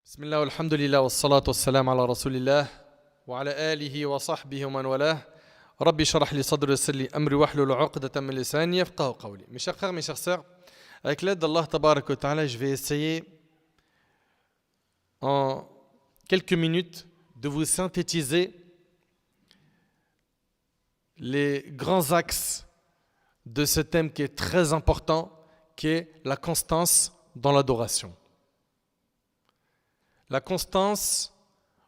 بسم الله والحمد لله والصلاة والسلام على رسول الله وعلى آله وصحبه ومن والاه ربي اشرح لي صدري ويسر لي أمري واحلل عقدة من لساني يفقهوا قولي. Mes chers frères, mes chères sœurs, avec l'aide d'Allah Tabarak wa Ta'ala, je vais essayer en quelques minutes de vous synthétiser les grands axes de ce thème qui est très important, qui est la constance dans l'adoration. La constance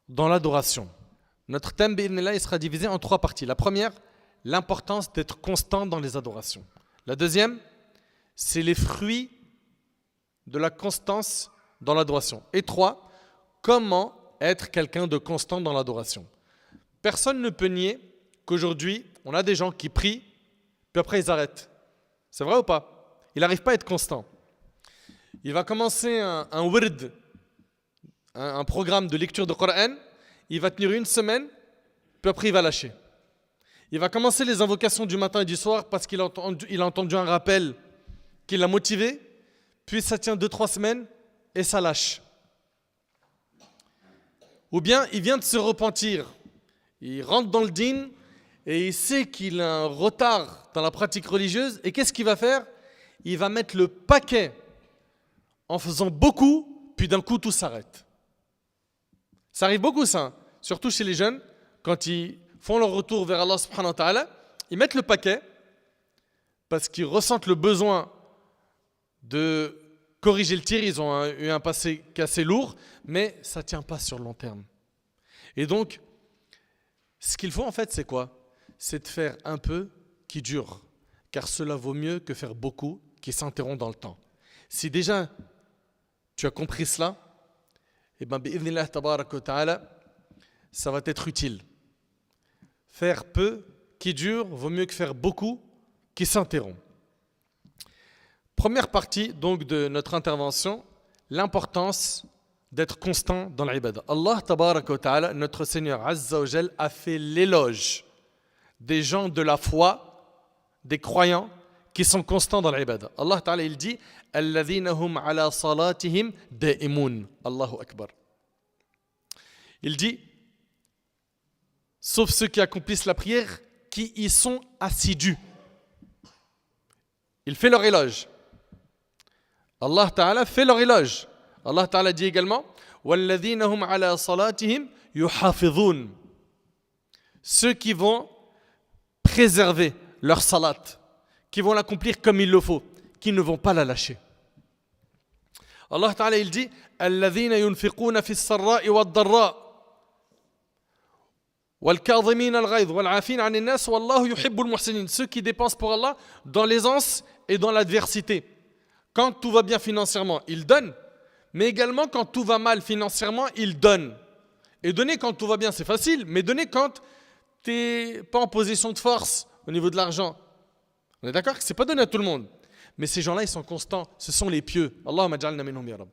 dans l'adoration. Notre thème, bi'idhnillah, il sera divisé en trois parties. La première, l'importance d'être constant dans les adorations. La deuxième, c'est les fruits de la constance dans l'adoration. Et trois, comment être quelqu'un de constant dans l'adoration. Personne ne peut nier qu'aujourd'hui, on a des gens qui prient, puis après ils arrêtent. C'est vrai ou pas? Il n'arrive pas à être constant. Il va commencer un wird, un programme de lecture de Coran, il va tenir une semaine, puis après il va lâcher. Il va commencer les invocations du matin et du soir parce qu'il a entendu un rappel qui l'a motivé, puis ça tient 2-3 semaines et ça lâche. Ou bien il vient de se repentir, il rentre dans le dîn et il sait qu'il a un retard dans la pratique religieuse et qu'est-ce qu'il va faire? Il va mettre le paquet en faisant beaucoup, puis d'un coup tout s'arrête. Ça arrive beaucoup ça, surtout chez les jeunes, quand ils font leur retour vers Allah subhanahu wa ta'ala, ils mettent le paquet parce qu'ils ressentent le besoin de corriger le tir, ils ont eu un passé assez lourd, mais ça ne tient pas sur le long terme. Et donc, ce qu'il faut en fait, c'est quoi? C'est de faire un peu qui dure, car cela vaut mieux que faire beaucoup qui s'interrompt dans le temps. Si déjà tu as compris cela, et bien, bi'idhnillah tabarak wa ta'ala, ça va être utile. Faire peu qui dure vaut mieux que faire beaucoup qui s'interrompt. Première partie donc de notre intervention, l'importance d'être constant dans l'ibada. Allah tabarak wa ta'ala, notre Seigneur Azza wa Jal, a fait l'éloge des gens de la foi, des croyants qui sont constants dans l'ibada. Allah ta'ala il dit alladhina hum ala salatihim da'imun. Allahu akbar. Il dit sauf ceux qui accomplissent la prière qui y sont assidus. Il fait leur éloge. Allah ta'ala fait leur éloge. Allah ta'ala dit également walladhina hum ala salatihim yuhafidhun. Ceux qui vont préserver leur salat, qui vont l'accomplir comme il le faut, qui ne vont pas la lâcher. Allah Ta'ala il dit alladhina yunfiquna fi as-sarra'i wad-dharra wal-kadhimina al-ghayz wal-'afina 'anil nas wallahu yuhibbul muhsinin. Ceux qui dépensent pour Allah dans l'aisance et dans l'adversité. Quand tout va bien financièrement, ils donnent, mais également quand tout va mal financièrement, ils donnent. Et donner quand tout va bien, c'est facile, mais donner quand tu n'es pas en position de force au niveau de l'argent. On est d'accord que ce n'est pas donné à tout le monde. Mais ces gens-là, ils sont constants. Ce sont les pieux. Allahumma ja'alna minhum ya Rabb.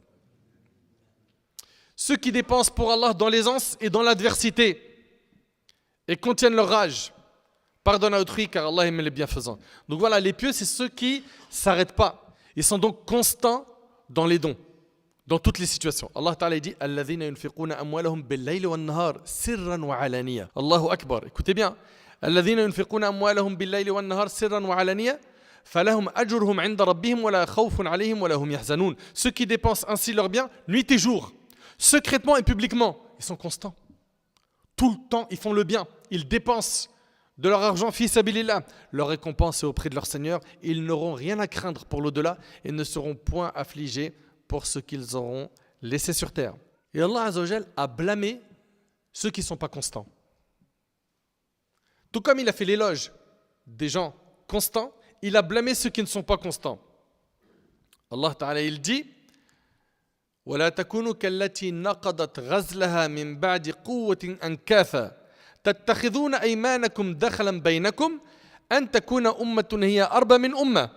Ceux qui dépensent pour Allah dans l'aisance et dans l'adversité et contiennent leur rage. Pardonnent à autrui car Allah aime les bienfaisants. Donc voilà, les pieux, c'est ceux qui ne s'arrêtent pas. Ils sont donc constants dans les dons, dans toutes les situations. Allah Ta'ala dit alladhina yunfiquna amwalahum bil-layli wan-nahar sirran wa 'alaniya. Allahu akbar. Écoutez bien. الذين ينفقون أموالهم بالليل والنهار سرا وعلانية فلهم أجرهم عند ربهم ولا خوف عليهم ولا هم يحزنون. Ceux qui dépensent ainsi leurs biens nuit et jour, secrètement et publiquement, ils sont constants. Tout le temps, ils font le bien, ils dépensent de leur argent fi sabilillah. Leur récompense est auprès de leur Seigneur. Ils n'auront rien à craindre pour l'au-delà et ne seront point affligés pour ce qu'ils auront laissé sur terre. Et Allah Azza wa Jal a blâmé ceux qui ne sont pas constants. Tout comme il a fait l'éloge des gens constants, il a blâmé ceux qui ne sont pas constants. Allah Ta'ala il dit وَلَا تَكُونُوا كَالَّتِي نَقَضَتْ غَزْلَهَا مِنْ بَعْدِ قُوَّةٍ أَنْكَاثًا تَتَّخِذُونَ أَيْمَانَكُمْ دَخَلًا بَيْنَكُمْ أَنْ تَكُونَ أُمَّةٌ هِيَ أَرْبَى مِنْ أُمَّةٍ.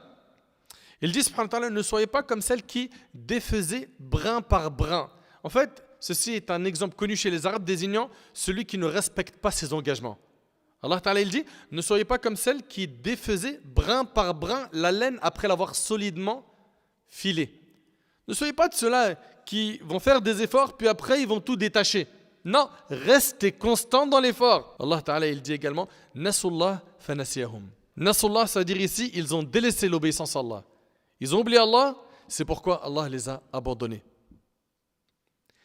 Il dit subhanahu wa ta'ala, ne soyez pas comme celles qui défaisaient brin par brin. En fait, ceci est un exemple connu chez les Arabes désignant celui qui ne respecte pas ses engagements. Allah Ta'ala il dit, ne soyez pas comme celles qui défaisaient brin par brin la laine après l'avoir solidement filée. Ne soyez pas de ceux-là qui vont faire des efforts, puis après ils vont tout détacher. Non, restez constant dans l'effort. Allah Ta'ala, il dit également Nasullah fanasiyahum. Nasullah, ça veut dire ici, ils ont délaissé l'obéissance à Allah. Ils ont oublié Allah, c'est pourquoi Allah les a abandonnés.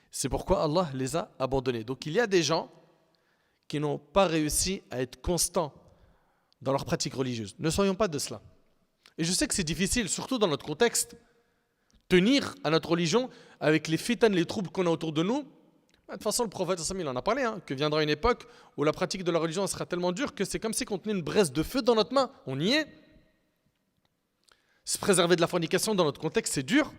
C'est pourquoi Allah les a abandonnés. Donc il y a des gens qui n'ont pas réussi à être constants dans leur pratique religieuse. Ne soyons pas de cela. Et je sais que c'est difficile, surtout dans notre contexte, tenir à notre religion avec les fitanes, les troubles qu'on a autour de nous. De toute façon, le prophète il en a parlé, que viendra une époque où la pratique de la religion sera tellement dure que c'est comme si on tenait une braise de feu dans notre main. On y est. Se préserver de la fornication dans notre contexte, c'est dur.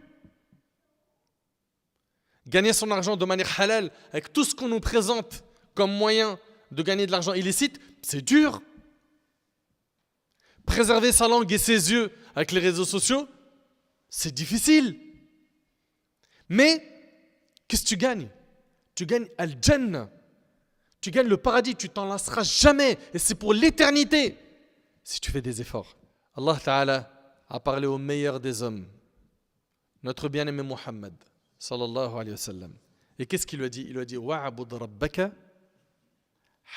Gagner son argent de manière halal, avec tout ce qu'on nous présente comme moyen de gagner de l'argent illicite, c'est dur. Préserver sa langue et ses yeux avec les réseaux sociaux, c'est difficile. Mais, qu'est-ce que tu gagnes ? Tu gagnes Al-Jannah. Tu gagnes le paradis, tu t'en lasseras jamais. Et c'est pour l'éternité, si tu fais des efforts. Allah Ta'ala a parlé au meilleur des hommes, notre bien-aimé Muhammad, sallallahu alayhi wa sallam. Et qu'est-ce qu'il lui a dit ? Il lui a dit « Wa'abud rabbaka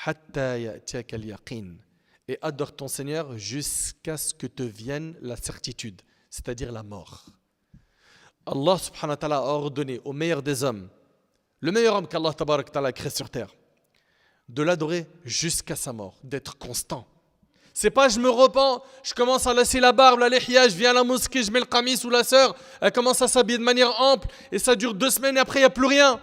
hatta ya'tiyaka al-yaqin » et adore ton Seigneur jusqu'à ce que te vienne la certitude, c'est-à-dire la mort. Allah subhanahu wa ta'ala a ordonné au meilleur des hommes, le meilleur homme qu'Allah tabarak wa ta'ala a créé sur terre, de l'adorer jusqu'à sa mort, d'être constant. C'est pas je me repens, je commence à laisser la barbe, la lihya, je viens à la mosquée, je mets le qamis ou la sœur, elle commence à s'habiller de manière ample et ça dure 2 semaines et après il n'y a plus rien.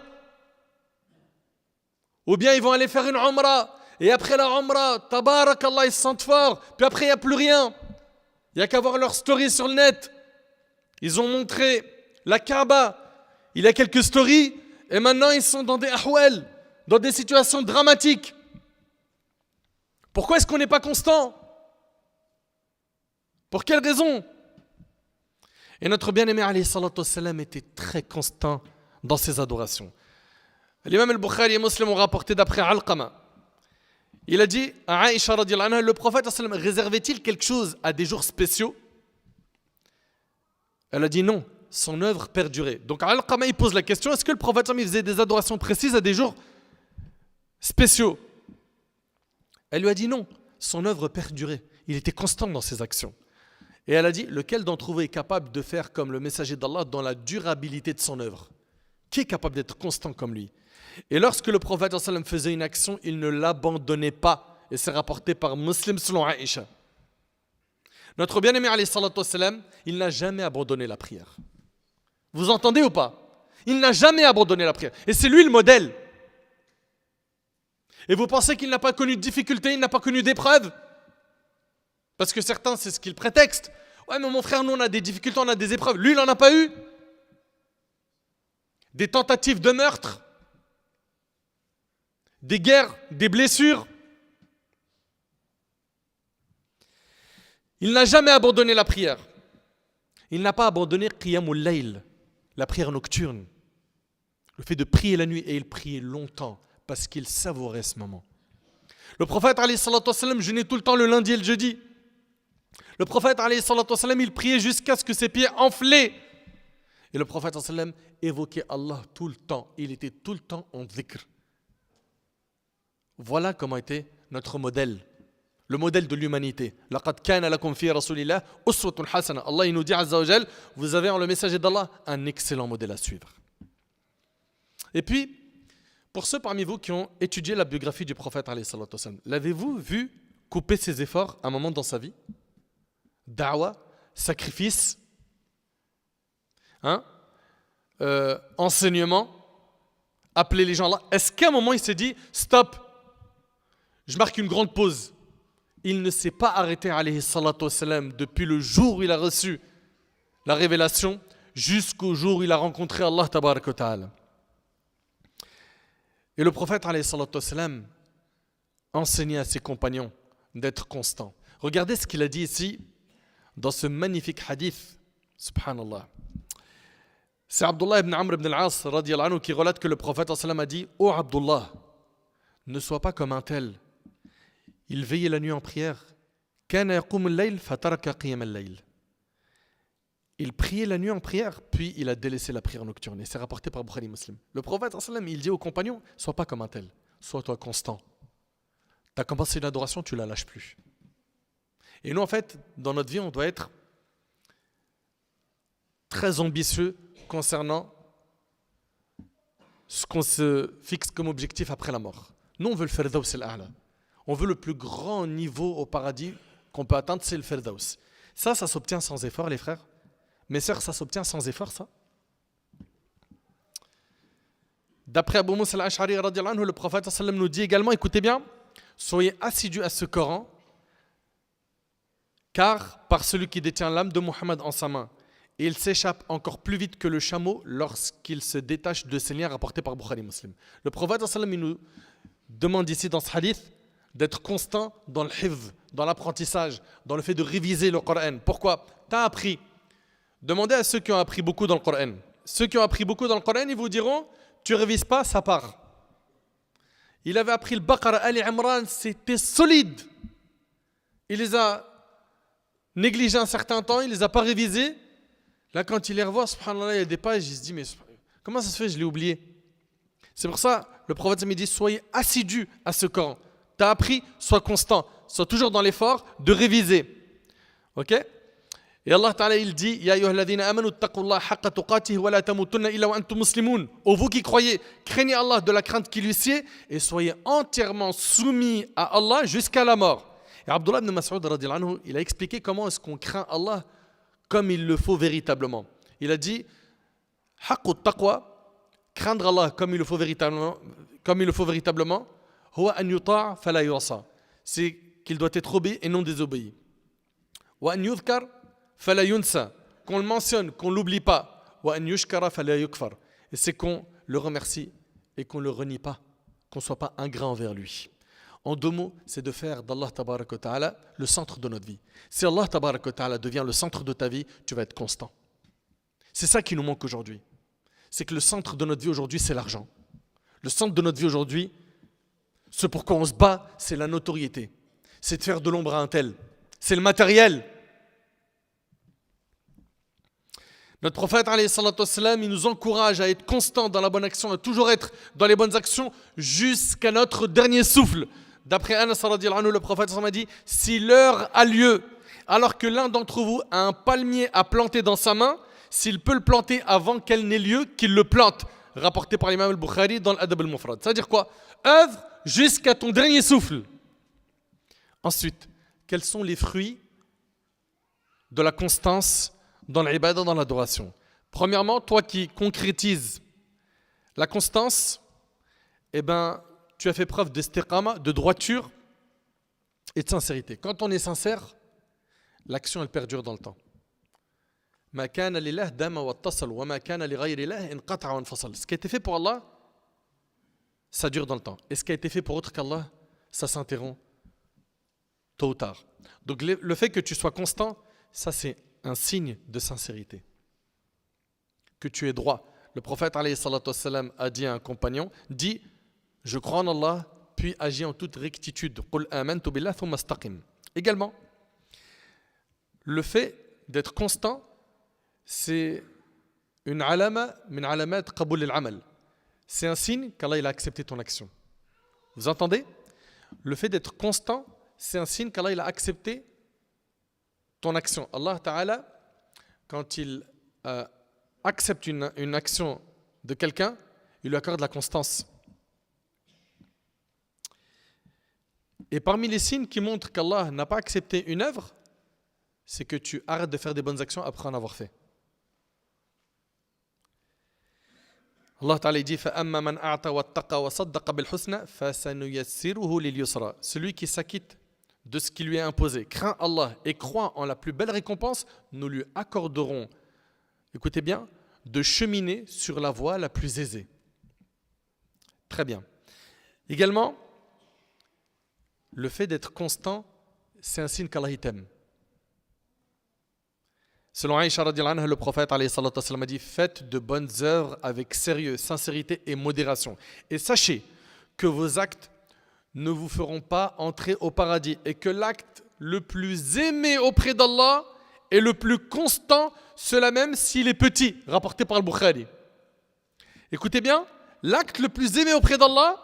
Ou bien ils vont aller faire une umrah et après la umrah, tabarakallah, ils se sentent forts, puis après il n'y a plus rien. Il n'y a qu'à voir leur story sur le net. Ils ont montré la Kaaba, il y a quelques stories et maintenant ils sont dans des ahwal, dans des situations dramatiques. Pourquoi est-ce qu'on n'est pas constant ? Pour quelle raison ? Et notre bien-aimé alayhi salatu wassalam était très constant dans ses adorations. L'imam al-Bukhari et Muslim ont rapporté d'après Alqama. Il a dit à Aïcha radiyallahu anha, le prophète sallam réservait-il quelque chose à des jours spéciaux ? Elle a dit non, son œuvre perdurait. Donc Alqama il pose la question, est-ce que le prophète sallam il faisait des adorations précises à des jours spéciaux ? Elle lui a dit non, son œuvre perdurait. Il était constant dans ses actions. Et elle a dit, lequel d'entre vous est capable de faire comme le messager d'Allah dans la durabilité de son œuvre ? Qui est capable d'être constant comme lui ? Et lorsque le prophète sallam faisait une action, il ne l'abandonnait pas. Et c'est rapporté par Muslim selon Aïcha. Notre bien-aimé alayhi salatu wassalam, il n'a jamais abandonné la prière. Vous entendez ou pas ? Il n'a jamais abandonné la prière. Et c'est lui le modèle. Et vous pensez qu'il n'a pas connu de difficultés, il n'a pas connu d'épreuves ? Parce que certains, c'est ce qu'ils prétextent. Ouais, mais mon frère, nous, on a des difficultés, on a des épreuves. Lui, il n'en a pas eu. Des tentatives de meurtre, des guerres, des blessures. Il n'a jamais abandonné la prière. Il n'a pas abandonné Qiyamul Layl, la prière nocturne. Le fait de prier la nuit, et il priait longtemps. Parce qu'il savourait ce moment. Le prophète alayhi salatu wassalam jeûnait tout le temps le lundi et le jeudi. Le prophète alayhi salatu wassalam il priait jusqu'à ce que ses pieds enflaient. Et le prophète alayhi sallam évoquait Allah tout le temps. Il était tout le temps en dhikr. Voilà comment était notre modèle. Le modèle de l'humanité. Laqad kana lakum fi rasulillah uswatun hasana. Allah il nous dit azza wa jal, vous avez en le messager d'Allah un excellent modèle à suivre. Et puis pour ceux parmi vous qui ont étudié la biographie du prophète, l'avez-vous vu couper ses efforts à un moment dans sa vie ? Da'wa, sacrifice, enseignement, appeler les gens là. Est-ce qu'à un moment il s'est dit « Stop, je marque une grande pause ». Il ne s'est pas arrêté alayhi salatu wassalam, depuis le jour où il a reçu la révélation jusqu'au jour où il a rencontré Allah tabarak wa ta'ala. Et le prophète alayhi salatu wassalam enseignait à ses compagnons d'être constants. Regardez ce qu'il a dit ici dans ce magnifique hadith, subhanallah. C'est Abdullah ibn Amr ibn al-As radiyallahu anhu qui relate que le prophète sallam a dit « Ô Abdullah, ne sois pas comme un tel. Il veillait la nuit en prière. Kana yaqum al-layl fataraka qiyam al-layl. il priait la nuit en prière, puis il a délaissé la prière nocturne. Et c'est rapporté par Bukhari Muslim. Le prophète, il dit aux compagnons, sois pas comme un tel, sois toi constant. Tu as commencé une adoration, tu la lâches plus. Et nous, en fait, dans notre vie, on doit être très ambitieux concernant ce qu'on se fixe comme objectif après la mort. Nous, on veut le Firdaus al-A'la. On veut le plus grand niveau au paradis qu'on peut atteindre, c'est le Firdaus. Ça s'obtient sans effort, les frères. Mes sœurs, ça s'obtient sans effort, ça. D'après Abu Musa al-Ash'ari, le prophète nous dit également, écoutez bien, soyez assidus à ce Coran, car par celui qui détient l'âme de Muhammad en sa main, il s'échappe encore plus vite que le chameau lorsqu'il se détache de ses liens rapportés par Bukhari Muslim. Le prophète il nous demande ici dans ce hadith d'être constant dans le hifz, dans l'apprentissage, dans le fait de réviser le Coran. Pourquoi ? Tu as appris. Demandez à ceux qui ont appris beaucoup dans le Coran. Ceux qui ont appris beaucoup dans le Coran, ils vous diront, tu ne révises pas, ça part. Il avait appris le Baqara, Ali Imran, c'était solide. Il les a négligés un certain temps, il ne les a pas révisés. Là, quand il les revoit, subhanallah, il y a des pages, il se dit, mais comment ça se fait, je l'ai oublié. C'est pour ça, le prophète me dit, soyez assidus à ce Coran. Tu as appris, sois constant, sois toujours dans l'effort de réviser. Ok ? Et Allah Ta'ala, il dit, Ya ayyuhalladhina amanu taqullaha haqqa tuqatihi wa la tamutunna illa wa antum muslimun. Ô vous qui croyez, craignez Allah de la crainte qui lui sied et soyez entièrement soumis à Allah jusqu'à la mort. Et Abdullah ibn Mas'ud radhiyallahu anhu, il a expliqué comment est-ce qu'on craint Allah comme il le faut véritablement. Il a dit, haqqu taqwa, craindre Allah comme il le faut véritablement, huwa an yuta' fala yu'sa. C'est qu'il doit être obéi et non désobéi. Wa an yudhkar fala yunsa, qu'on le mentionne, qu'on ne l'oublie pas. Wa an yushkara fala yukfar. Et c'est qu'on le remercie et qu'on ne le renie pas, qu'on ne soit pas ingrat envers lui. En deux mots, c'est de faire d'Allah tabaraka wa ta'ala le centre de notre vie. Si Allah tabaraka wa ta'ala devient le centre de ta vie, tu vas être constant. C'est ça qui nous manque aujourd'hui. C'est que le centre de notre vie aujourd'hui, c'est l'argent. Le centre de notre vie aujourd'hui, ce pourquoi on se bat, c'est la notoriété. C'est de faire de l'ombre à un tel. C'est le matériel. Notre prophète, alayhi salatu wassalam, il nous encourage à être constant dans la bonne action, à toujours être dans les bonnes actions jusqu'à notre dernier souffle. D'après Anas radhiyallahu anhu, le prophète a dit, si l'heure a lieu, alors que l'un d'entre vous a un palmier à planter dans sa main, s'il peut le planter avant qu'elle n'ait lieu, qu'il le plante. Rapporté par l'imam al-Bukhari dans l'Adab al-Mufrad. C'est-à-dire quoi ? Œuvre jusqu'à ton dernier souffle. Ensuite, quels sont les fruits de la constance dans l'ibada, dans l'adoration ? Premièrement, toi qui concrétises la constance, tu as fait preuve d'istiqama, de droiture et de sincérité. Quand on est sincère, l'action elle perdure dans le temps. Ce qui a été fait pour Allah, ça dure dans le temps. Et ce qui a été fait pour autre qu'Allah, ça s'interrompt tôt ou tard. Donc le fait que tu sois constant, ça c'est un signe de sincérité. Que tu es droit. Le prophète alayhi salatu wassalam, a dit à un compagnon, dit, je crois en Allah, puis agis en toute rectitude. Qul amantu billah thumma istaqim. Également, le fait d'être constant, c'est une alama min alamat qaboul al-amal. C'est un signe qu'Allah il a accepté ton action. Vous entendez ? Le fait d'être constant, c'est un signe qu'Allah il a accepté ton action. Allah Ta'ala, quand il accepte une action de quelqu'un, il lui accorde la constance. Et parmi les signes qui montrent qu'Allah n'a pas accepté une œuvre, c'est que tu arrêtes de faire des bonnes actions après en avoir fait. Allah Ta'ala dit فَأَمَّا مَنْ أَعْطَى وَاتَّقَى وَصَدَّقَ بِالْحُسْنَى فَسَنُيَسِّرُهُ لِلْيُسْرَى. Celui qui s'acquitte de ce qui lui est imposé, craint Allah et croit en la plus belle récompense, nous lui accorderons, écoutez bien, de cheminer sur la voie la plus aisée. Très bien. Également, le fait d'être constant, c'est un signe qu'Allah t'aime. Selon Aïcha radhiyallahu anha, le prophète alayhi salatu wassalam a dit, faites de bonnes œuvres avec sérieux, sincérité et modération. Et sachez que vos actes ne vous feront pas entrer au paradis et que l'acte le plus aimé auprès d'Allah et le plus constant, cela même s'il est petit, rapporté par le Bukhari. Écoutez bien, l'acte le plus aimé auprès d'Allah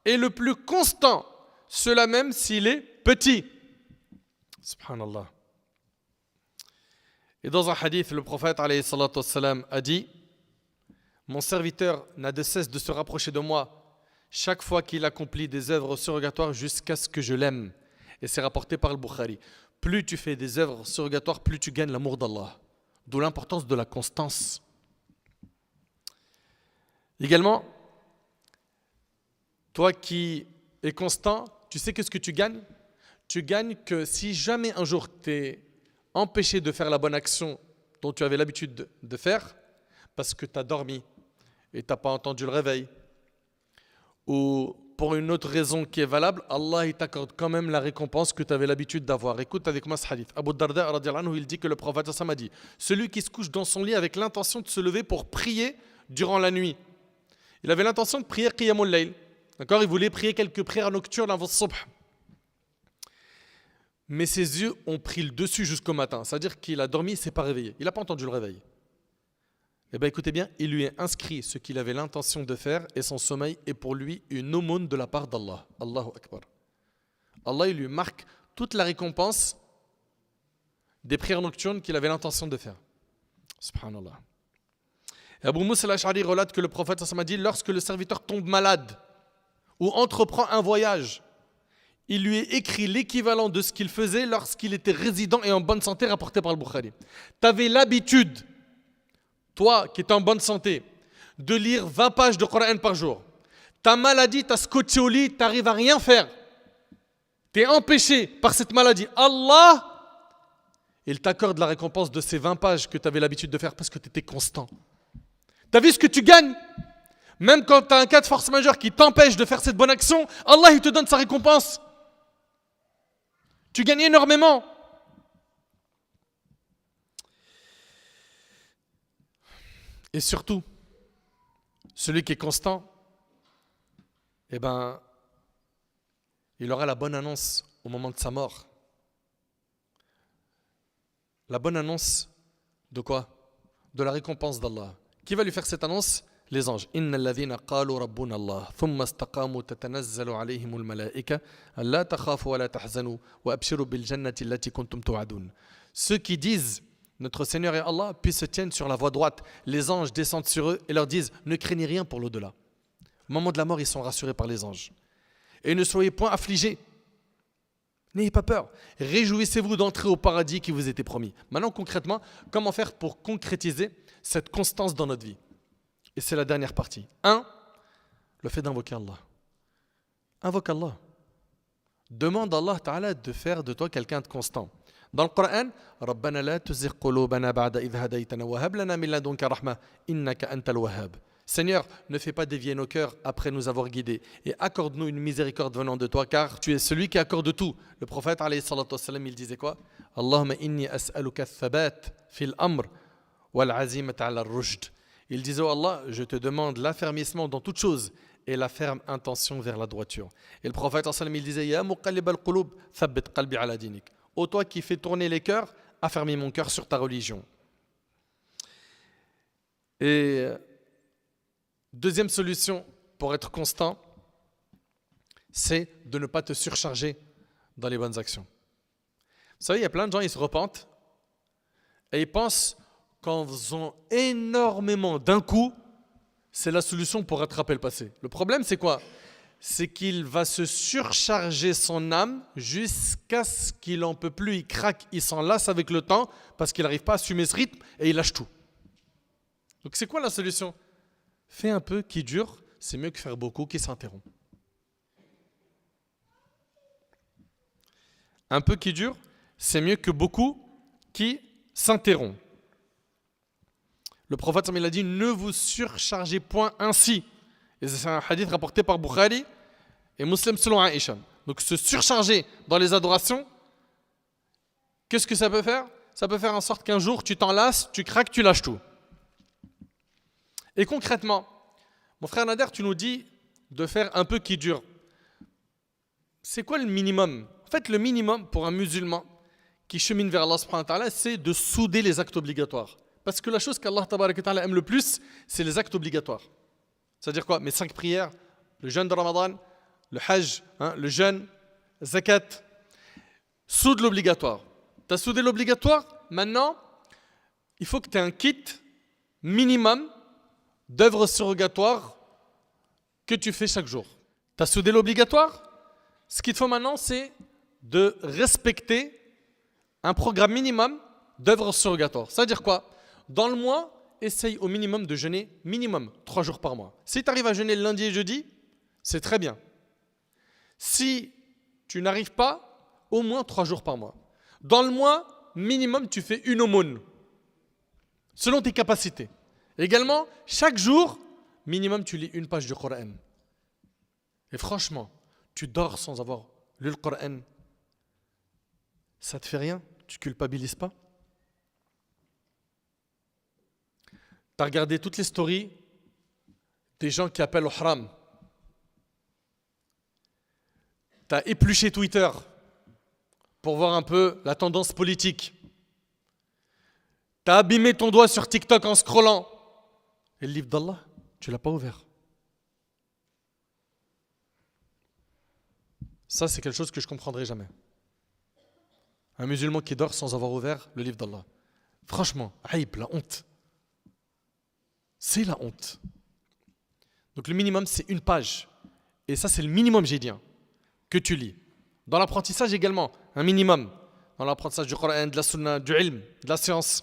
est le plus constant, cela même s'il est petit. Subhanallah. Et dans un hadith, le prophète alayhi salatu wassalam, a dit: mon serviteur n'a de cesse de se rapprocher de moi chaque fois qu'il accomplit des œuvres surrogatoires jusqu'à ce que je l'aime. Et c'est rapporté par le Bukhari. Plus tu fais des œuvres surrogatoires, plus tu gagnes l'amour d'Allah. D'où l'importance de la constance. Également, toi qui es constant, tu sais qu'est-ce que tu gagnes? Tu gagnes que si jamais un jour tu es empêché de faire la bonne action dont tu avais l'habitude de faire, parce que tu as dormi et tu n'as pas entendu le réveil, ou pour une autre raison qui est valable, Allah il t'accorde quand même la récompense que tu avais l'habitude d'avoir. Écoute avec moi ce hadith. Abu Darda radhiyallahu anhu, il dit que le prophète a dit: celui qui se couche dans son lit avec l'intention de se lever pour prier durant la nuit. Il avait l'intention de prier Qiyamul Layl. D'accord, il voulait prier quelques prières nocturnes avant le subh. Mais ses yeux ont pris le dessus jusqu'au matin. C'est-à-dire qu'il a dormi, il ne s'est pas réveillé. Il n'a pas entendu le réveil. Eh bien écoutez bien, il lui est inscrit ce qu'il avait l'intention de faire et son sommeil est pour lui une aumône de la part d'Allah. Allahu Akbar. Allah il lui marque toute la récompense des prières nocturnes qu'il avait l'intention de faire. Subhanallah. Et Abu Musa al-Ash'ari relate que le prophète a dit: lorsque le serviteur tombe malade ou entreprend un voyage, il lui est écrit l'équivalent de ce qu'il faisait lorsqu'il était résident et en bonne santé, rapporté par le Bukhari. Tu avais l'habitude, toi qui es en bonne santé, de lire 20 pages de Coran par jour. Ta maladie t'a scotché au lit, tu n'arrives à rien faire. Tu es empêché par cette maladie. Allah, il t'accorde la récompense de ces 20 pages que tu avais l'habitude de faire parce que tu étais constant. Tu as vu ce que tu gagnes? Même quand tu as un cas de force majeure qui t'empêche de faire cette bonne action, Allah il te donne sa récompense. Tu gagnes énormément. Et surtout, celui qui est constant, eh ben, il aura la bonne annonce au moment de sa mort. La bonne annonce de quoi? De la récompense d'Allah. Qui va lui faire cette annonce? Les anges. Inna alladhina qalu rabbuna Allah thumma istaqamu tatanazzalu alayhim almalaika alla takhafu wa la tahzanu wa abshiru bil jannati allati kuntum tu'adun. Ceux qui disent notre Seigneur est Allah, puis se tiennent sur la voie droite. Les anges descendent sur eux et leur disent: ne craignez rien pour l'au-delà. Au moment de la mort, ils sont rassurés par les anges. Et ne soyez point affligés. N'ayez pas peur. Réjouissez-vous d'entrer au paradis qui vous était promis. Maintenant, concrètement, comment faire pour concrétiser cette constance dans notre vie? Et c'est la dernière partie. 1. Le fait d'invoquer Allah. Invoque Allah. Demande à Allah Ta'ala de faire de toi quelqu'un de constant. Dans le Coran, Rabbana la tuzigh qulubana ba'da idh hadaytana wa hab lana min ladunka rahma innaka antal wahhab. Seigneur, ne fais pas dévier nos cœurs après nous avoir guidés et accorde-nous une miséricorde venant de toi, car tu es celui qui accorde tout. Le prophète alayhi salatu wassalam, il disait quoi? Allahumma inni as'aluka thabat fil amr wal azimata ala rushd. Il disait: oh Allah, je te demande l'affermissement dans toute chose et la ferme intention vers la droiture. Et le prophète sallallahu alayhi wa sallam, il disait: ya muqallib al-qulub thabbit qalbi ala dinik. Ô toi qui fais tourner les cœurs, affermis mon cœur sur ta religion. Et deuxième solution pour être constant, c'est de ne pas te surcharger dans les bonnes actions. Vous savez, il y a plein de gens, ils se repentent et ils pensent qu'en faisant énormément d'un coup, c'est la solution pour rattraper le passé. Le problème, c'est quoi? C'est qu'il va se surcharger son âme jusqu'à ce qu'il n'en peut plus, il craque, il s'en lasse avec le temps parce qu'il n'arrive pas à assumer ce rythme et il lâche tout. Donc c'est quoi la solution? Fais un peu qui dure, c'est mieux que faire beaucoup qui s'interrompt. Un peu qui dure, c'est mieux que beaucoup qui s'interrompt. Le prophète, il a dit: ne vous surchargez point ainsi. Et c'est un hadith rapporté par Bukhari et Muslim selon Aïcha. Donc se surcharger dans les adorations, qu'est-ce que ça peut faire? Ça peut faire en sorte qu'un jour tu t'en lasses, tu craques, tu lâches tout. Et concrètement, mon frère Nader, tu nous dis de faire un peu qui dure. C'est quoi le minimum? En fait, le minimum pour un musulman qui chemine vers Allah subhanahu wa ta'ala, c'est de souder les actes obligatoires. Parce que la chose qu'Allah tabaraka wa ta'ala aime le plus, c'est les actes obligatoires. C'est-à-dire quoi? Mes 5 prières, le jeûne de Ramadan, le hajj, le jeûne, zakat. Soude l'obligatoire. Tu as soudé l'obligatoire, maintenant, il faut que tu aies un kit minimum d'œuvres surrogatoires que tu fais chaque jour. Tu as soudé l'obligatoire? Ce qu'il te faut maintenant, c'est de respecter un programme minimum d'œuvres surrogatoires. C'est-à-dire quoi? Dans le mois, essaye au minimum de jeûner minimum 3 jours par mois. Si tu arrives à jeûner le lundi et jeudi, c'est très bien. Si tu n'arrives pas, au moins 3 jours par mois. Dans le mois, minimum, tu fais une aumône, selon tes capacités. Également, chaque jour, minimum, tu lis une page du Coran. Et franchement, tu dors sans avoir lu le Coran. Ça te fait rien? Tu culpabilises pas? Tu as regardé toutes les stories des gens qui appellent au haram. Tu as épluché Twitter pour voir un peu la tendance politique. Tu as abîmé ton doigt sur TikTok en scrollant. Et le livre d'Allah, tu ne l'as pas ouvert. Ça, c'est quelque chose que je ne comprendrai jamais. Un musulman qui dort sans avoir ouvert le livre d'Allah. Franchement, aïb, la honte. C'est la honte. Donc le minimum, c'est une page. Et ça, c'est le minimum, j'ai dit, que tu lis. Dans l'apprentissage également, un minimum. Dans l'apprentissage du Coran, de la sunna, du ilm, de la science.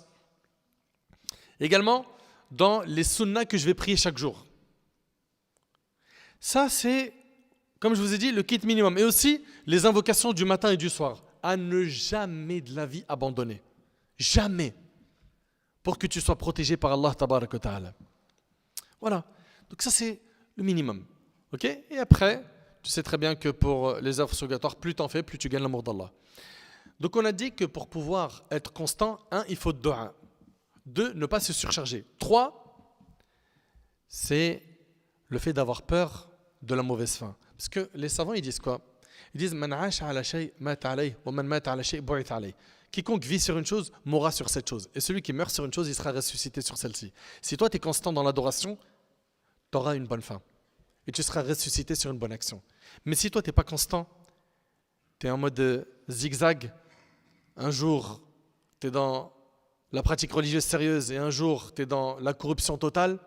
Également, dans les sunnas que je vais prier chaque jour. Ça, c'est, comme je vous ai dit, le kit minimum. Et aussi, les invocations du matin et du soir. À ne jamais de la vie abandonner. Jamais. Pour que tu sois protégé par Allah tabarak wa ta'ala. Voilà. Donc ça, c'est le minimum. Ok? Et après, tu sais très bien que pour les œuvres surrogatoires, plus tu en fais, plus tu gagnes l'amour d'Allah. Donc on a dit que pour pouvoir être constant, 1, il faut dua. 2, ne pas se surcharger. 3, c'est le fait d'avoir peur de la mauvaise fin. Parce que les savants, ils disent quoi? Ils disent Man 'asha 'ala shay' mata 'alayh wa man mata 'ala shay' bu'itha 'alayh. Quiconque vit sur une chose mourra sur cette chose. Et celui qui meurt sur une chose, il sera ressuscité sur celle-ci. Si toi, tu es constant dans l'adoration, tu auras une bonne fin. Et tu seras ressuscité sur une bonne action. Mais si toi, tu n'es pas constant, tu es en mode zigzag, un jour, tu es dans la pratique religieuse sérieuse et un jour, tu es dans la corruption totale,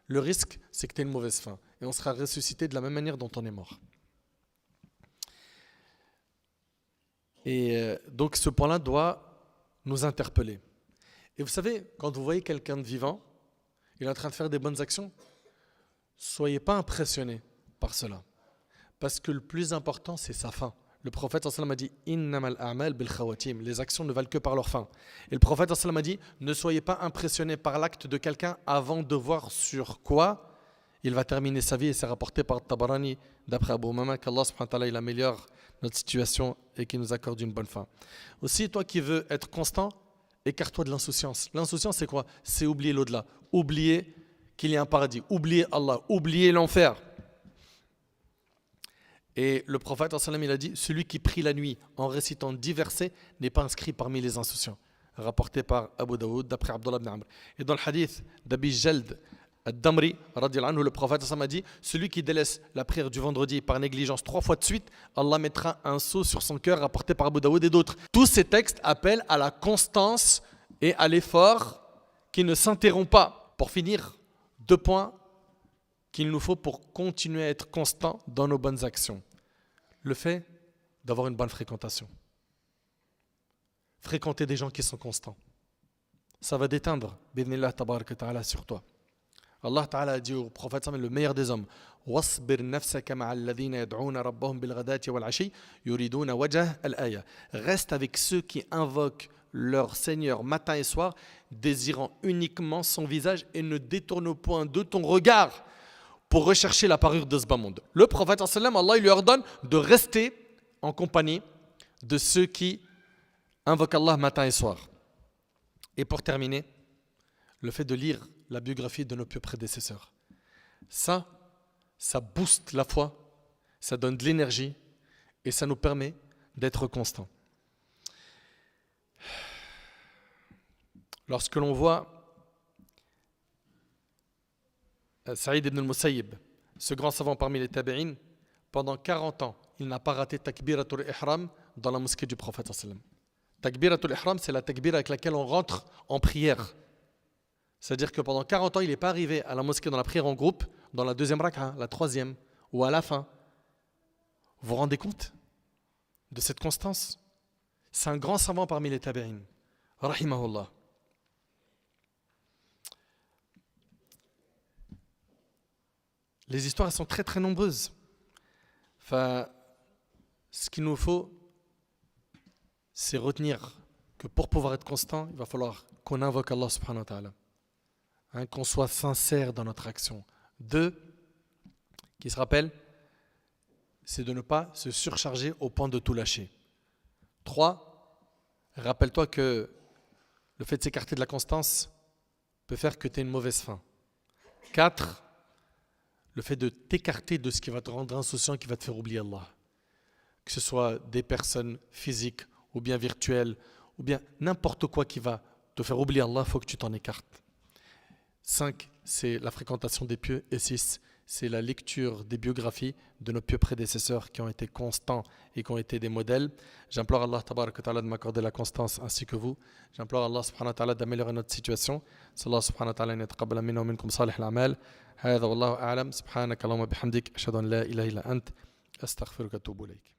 le risque, c'est que tu aies une mauvaise fin. Et on sera ressuscité de la même manière dont on est mort. Et donc ce point-là doit nous interpeller. Et vous savez, quand vous voyez quelqu'un de vivant, il est en train de faire des bonnes actions, soyez pas impressionnés par cela. Parce que le plus important, c'est sa fin. Le prophète sallallahu alayhi wa sallam a dit Innamal a'mal bil khawatim. Les actions ne valent que par leur fin. Et le prophète sallallahu alayhi wa sallam a dit ne soyez pas impressionnés par l'acte de quelqu'un avant de voir sur quoi il va terminer sa vie. Et c'est rapporté par Tabarani, d'après Abu Umama, qu'Allah subhanahu wa ta'ala il améliore notre situation et qu'il nous accorde une bonne fin. Aussi, toi qui veux être constant, écarte-toi de l'insouciance. L'insouciance, c'est quoi? C'est oublier l'au-delà. Oublier qu'il y a un paradis. Oublier Allah. Oublier l'enfer. Et le prophète, il a dit, celui qui prie la nuit en récitant 10 versets n'est pas inscrit parmi les insouciants. Rapporté par Abu Daoud, d'après Abdullah ibn Amr. Et dans le hadith d'Abi Jald al-Damri, le prophète a dit, celui qui délaisse la prière du vendredi par négligence 3 fois de suite, Allah mettra un sceau sur son cœur, rapporté par Abu Daoud et d'autres. Tous ces textes appellent à la constance et à l'effort qui ne s'interrompt pas. Pour finir, 2 points qu'il nous faut pour continuer à être constant dans nos bonnes actions. Le fait d'avoir une bonne fréquentation. Fréquenter des gens qui sont constants. Ça va déteindre, bidnillah tabaraka ta'ala, sur toi. Allah ta'ala a dit au prophète, le meilleur des hommes, وَاصْبِرْ نَفْسَكَ مَعَ الَّذِينَ يَدْعُونَ رَبَّهُمْ بِالْغَدَاةِ وَالْعَشِيِّ يُرِيدُونَ وَجْهَهُ الْآيَةِ. Reste avec ceux qui invoquent leur Seigneur matin et soir, désirant uniquement son visage et ne détourne point de ton regard pour rechercher la parure de ce bas monde. Le prophète, Allah il lui ordonne de rester en compagnie de ceux qui invoquent Allah matin et soir. Et pour terminer, le fait de lire la biographie de nos pieux prédécesseurs. Ça booste la foi, ça donne de l'énergie et ça nous permet d'être constants. Lorsque l'on voit Saïd ibn al-Musayyib, ce grand savant parmi les tabi'in, pendant 40 ans, il n'a pas raté takbiratul ihram dans la mosquée du prophète sallallahu alayhi wa sallam. Takbiratul ihram, c'est la takbir avec laquelle on rentre en prière. C'est-à-dire que pendant 40 ans, il n'est pas arrivé à la mosquée dans la prière en groupe, dans la deuxième rak'a, la troisième, ou à la fin. Vous vous rendez compte de cette constance? C'est un grand savant parmi les tabi'in. Rahimahullah. Les histoires sont très très nombreuses. Enfin, ce qu'il nous faut, c'est retenir que pour pouvoir être constant, il va falloir qu'on invoque Allah subhanahu wa ta'ala. Qu'on soit sincère dans notre action. 2, qui se rappelle, c'est de ne pas se surcharger au point de tout lâcher. 3, rappelle-toi que le fait de s'écarter de la constance peut faire que tu aies une mauvaise fin. 4, le fait de t'écarter de ce qui va te rendre insouciant, qui va te faire oublier Allah. Que ce soit des personnes physiques ou bien virtuelles, ou bien n'importe quoi qui va te faire oublier Allah, il faut que tu t'en écartes. 5, c'est la fréquentation des pieux. Et 6, c'est la lecture des biographies de nos pieux prédécesseurs qui ont été constants et qui ont été des modèles. J'implore Allah tabarak wa ta'ala de m'accorder la constance ainsi que vous. J'implore Allah subhanahu wa ta'ala d'améliorer notre situation. Sallallahu subhanahu wa ta'ala an yataqabbala minna wa minkum salih al-a'mal. هذا والله أعلم سبحانك اللهم وبحمدك أشهد أن لا إله إلا أنت أستغفرك وأتوب إليك